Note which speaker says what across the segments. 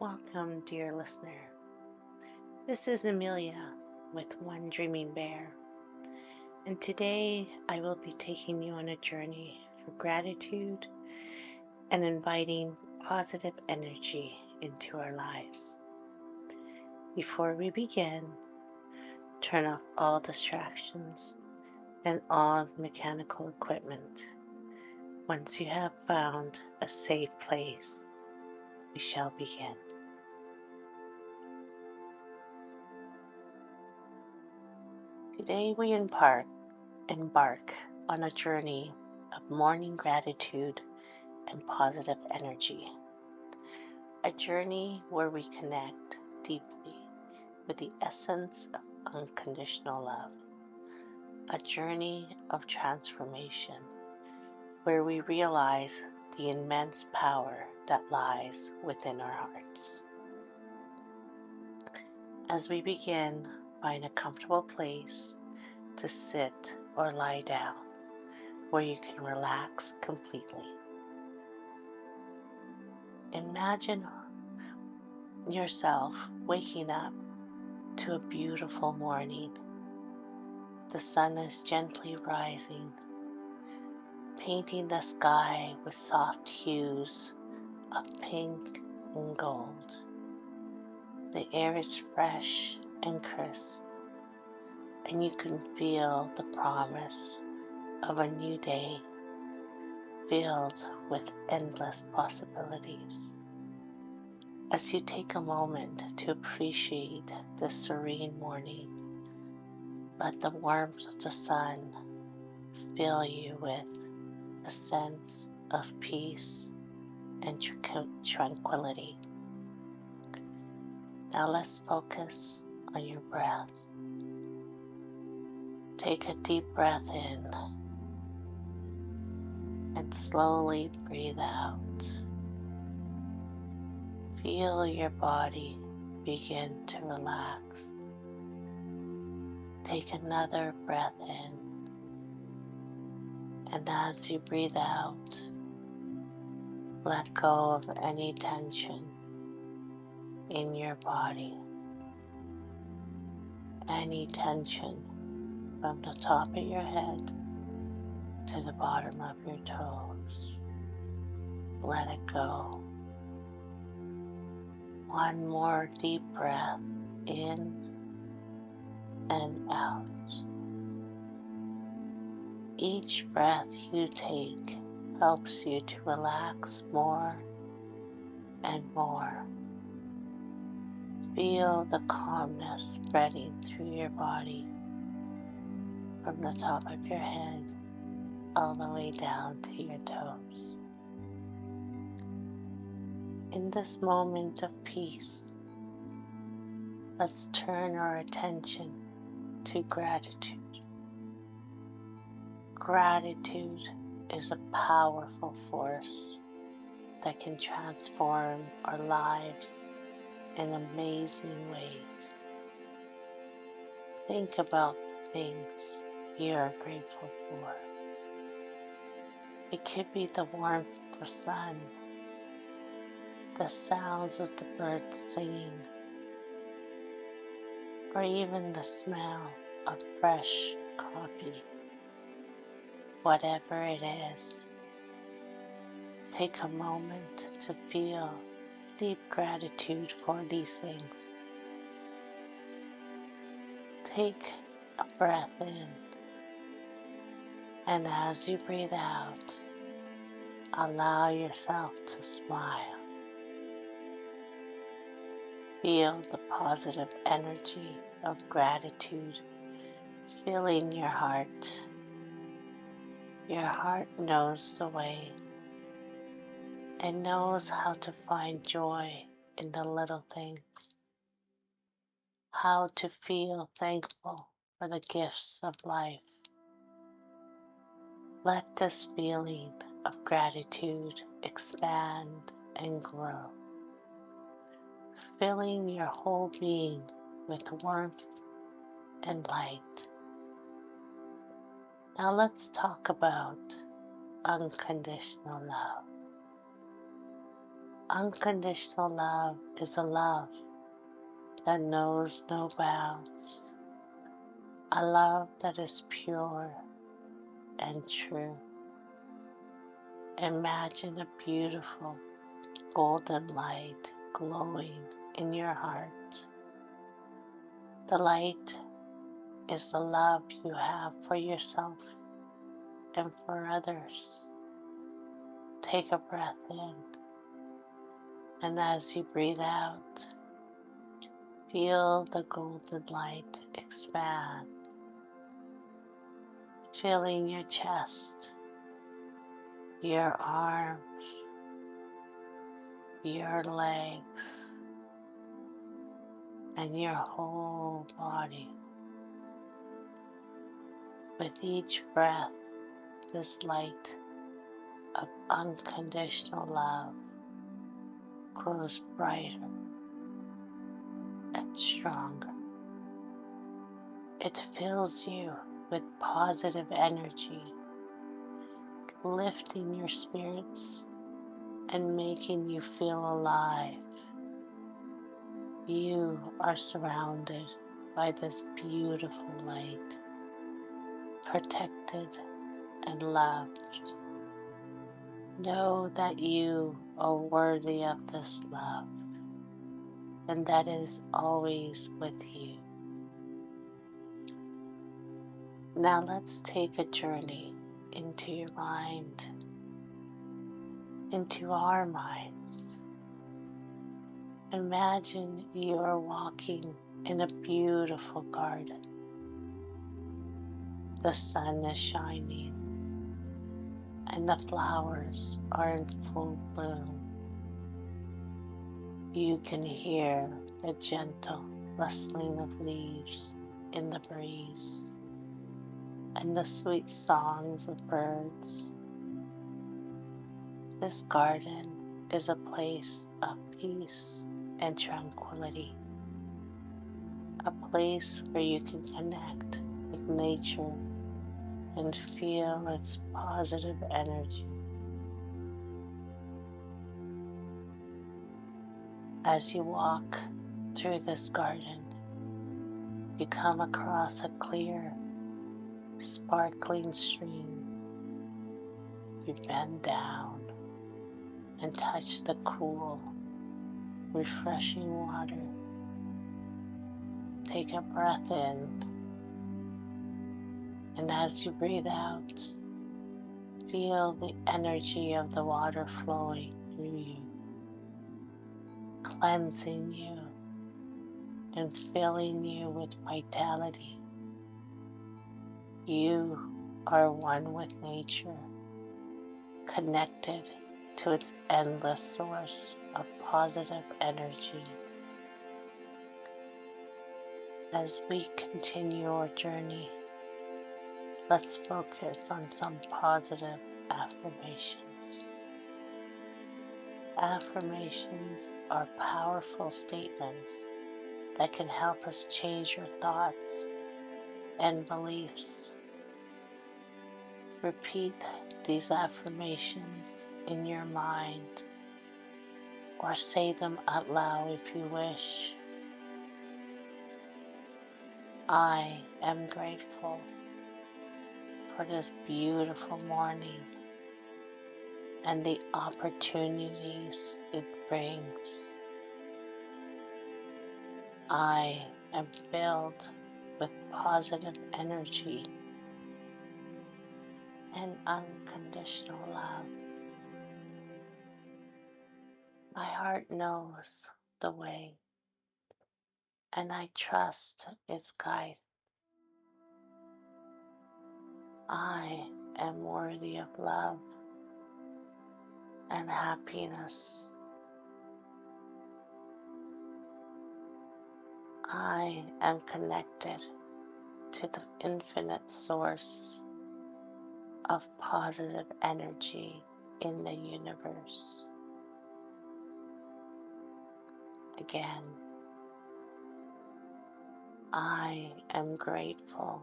Speaker 1: Welcome, dear listener. This is Amelia with One Dreaming Bear, and today I will be taking you on a journey for gratitude and inviting positive energy into our lives. Before we begin, turn off all distractions and all mechanical equipment. Once you have found a safe place, we shall begin. Today we embark on a journey of morning gratitude and positive energy. A journey where we connect deeply with the essence of unconditional love. A journey of transformation where we realize the immense power that lies within our hearts. As we begin, find a comfortable place to sit or lie down where you can relax completely. Imagine yourself waking up to a beautiful morning. The sun is gently rising, painting the sky with soft hues of pink and gold. The air is fresh and crisp, and you can feel the promise of a new day filled with endless possibilities. As you take a moment to appreciate this serene morning, let the warmth of the sun fill you with a sense of peace and tranquility. Now let's focus on your breath. Take a deep breath in and slowly breathe out. Feel your body begin to relax. Take another breath in, and as you breathe out, let go of any tension in your body, any tension from the top of your head to the bottom of your toes. Let it go. One more deep breath in and out. Each breath you take helps you to relax more and more. Feel the calmness spreading through your body from the top of your head all the way down to your toes. In this moment of peace, let's turn our attention to gratitude. Gratitude is a powerful force that can transform our lives in amazing ways. Think about the things you are grateful for. It could be the warmth of the sun, the sounds of the birds singing, or even the smell of fresh coffee. Whatever it is, take a moment to feel deep gratitude for these things. Take a breath in, and as you breathe out, allow yourself to smile. Feel the positive energy of gratitude filling your heart. Your heart knows the way and knows how to find joy in the little things, how to feel thankful for the gifts of life. Let this feeling of gratitude expand and grow, filling your whole being with warmth and light. Now let's talk about unconditional love. Unconditional love is a love that knows no bounds, a love that is pure and true. Imagine a beautiful golden light glowing in your heart. The light is the love you have for yourself and for others. Take a breath in, and as you breathe out, feel the golden light expand, filling your chest, your arms, your legs, and your whole body. With each breath, this light of unconditional love grows brighter and stronger. It fills you with positive energy, lifting your spirits and making you feel alive. You are surrounded by this beautiful light, protected and loved. Know that you are worthy of this love, and that is always with you. Now let's take a journey into your mind, into our minds. Imagine you are walking in a beautiful garden. The sun is shining and the flowers are in full bloom. You can hear the gentle rustling of leaves in the breeze and the sweet songs of birds. This garden is a place of peace and tranquility, a place where you can connect with nature and feel its positive energy. As you walk through this garden, you come across a clear, sparkling stream. You bend down and touch the cool, refreshing water. Take a breath in, and as you breathe out, feel the energy of the water flowing through you, cleansing you and filling you with vitality. You are one with nature, connected to its endless source of positive energy. As we continue our journey, let's focus on some positive affirmations. Affirmations are powerful statements that can help us change your thoughts and beliefs. Repeat these affirmations in your mind or say them out loud if you wish. I am grateful for this beautiful morning and the opportunities it brings. I am filled with positive energy and unconditional love. My heart knows the way, and I trust its guide. I am worthy of love and happiness. I am connected to the infinite source of positive energy in the universe. Again, I am grateful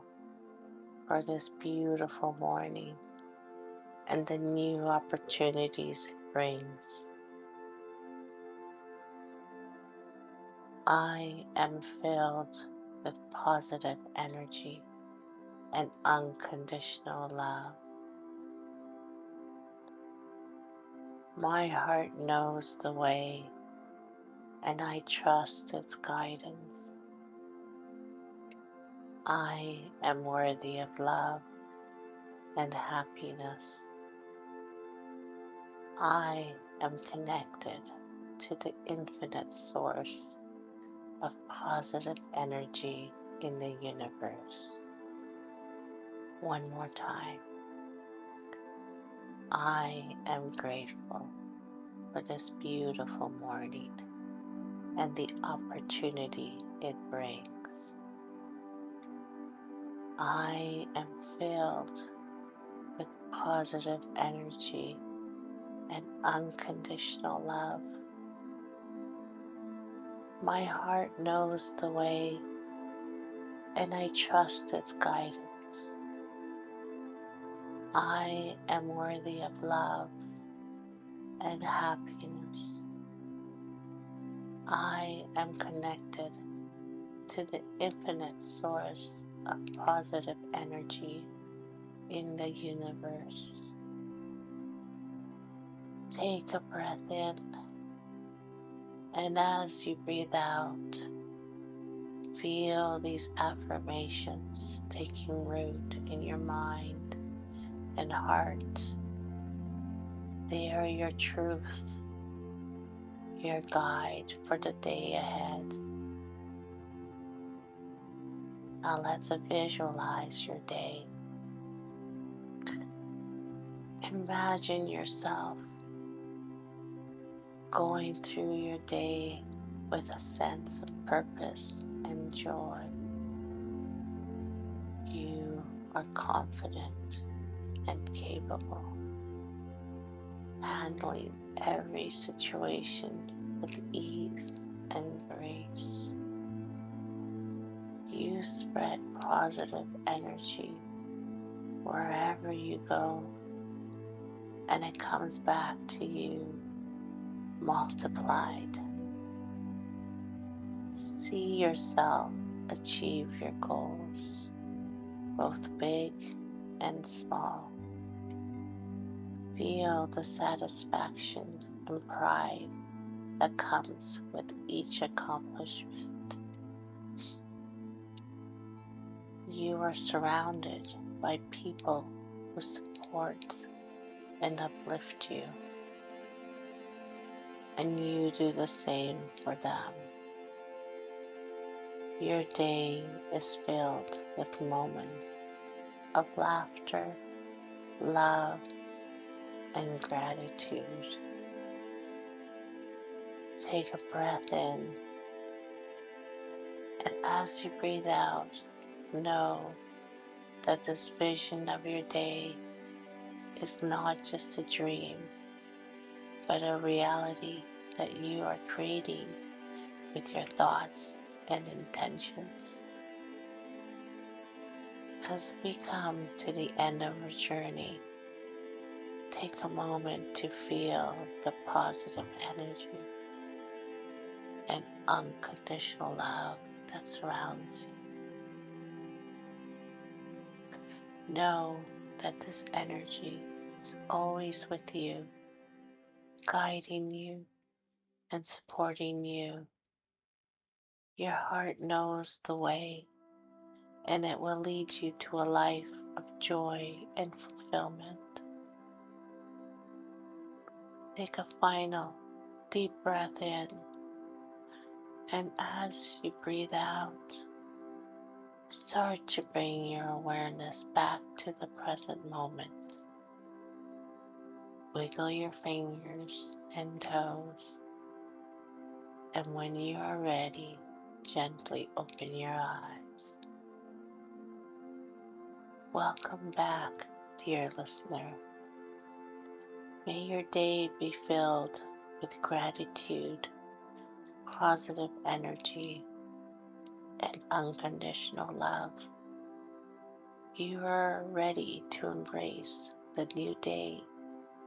Speaker 1: for this beautiful morning and the new opportunities it brings. I am filled with positive energy and unconditional love. My heart knows the way, and I trust its guidance. I am worthy of love and happiness. I am connected to the infinite source of positive energy in the universe. One more time. I am grateful for this beautiful morning and the opportunity it brings. I am filled with positive energy and unconditional love. My heart knows the way, and I trust its guidance. I am worthy of love and happiness. I am connected to the infinite source of positive energy in the universe. Take a breath in, and as you breathe out, feel these affirmations taking root in your mind and heart. They are your truth, your guide for the day ahead. Now let's visualize your day. Imagine yourself going through your day with a sense of purpose and joy. You are confident and capable, handling every situation with ease and grace. You spread positive energy wherever you go, and it comes back to you multiplied. See yourself achieve your goals, both big and small. Feel the satisfaction and pride that comes with each accomplishment. You are surrounded by people who support and uplift you, and you do the same for them. Your day is filled with moments of laughter, love, and gratitude. Take a breath in, and as you breathe out, know that this vision of your day is not just a dream, but a reality that you are creating with your thoughts and intentions. As we come to the end of our journey, take a moment to feel the positive energy and unconditional love that surrounds you. Know that this energy is always with you, guiding you and supporting you. Your heart knows the way, and it will lead you to a life of joy and fulfillment. Take a final deep breath in, and as you breathe out, start to bring your awareness back to the present moment. Wiggle your fingers and toes, and when you are ready, gently open your eyes. Welcome back, dear listener. May your day be filled with gratitude, positive energy, and unconditional love. You are ready to embrace the new day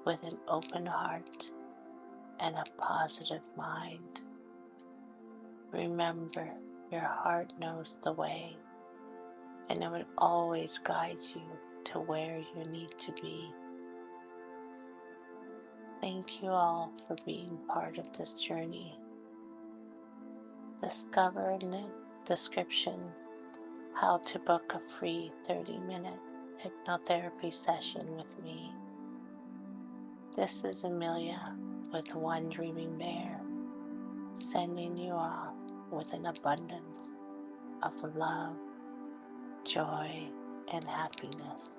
Speaker 1: with an open heart and a positive mind. Remember, your heart knows the way, and it will always guide you to where you need to be. Thank you all for being part of this journey. Discover in the description how to book a free 30-minute hypnotherapy session with me. This is Amelia with One Dreaming Bear, sending you off with an abundance of love, joy, and happiness.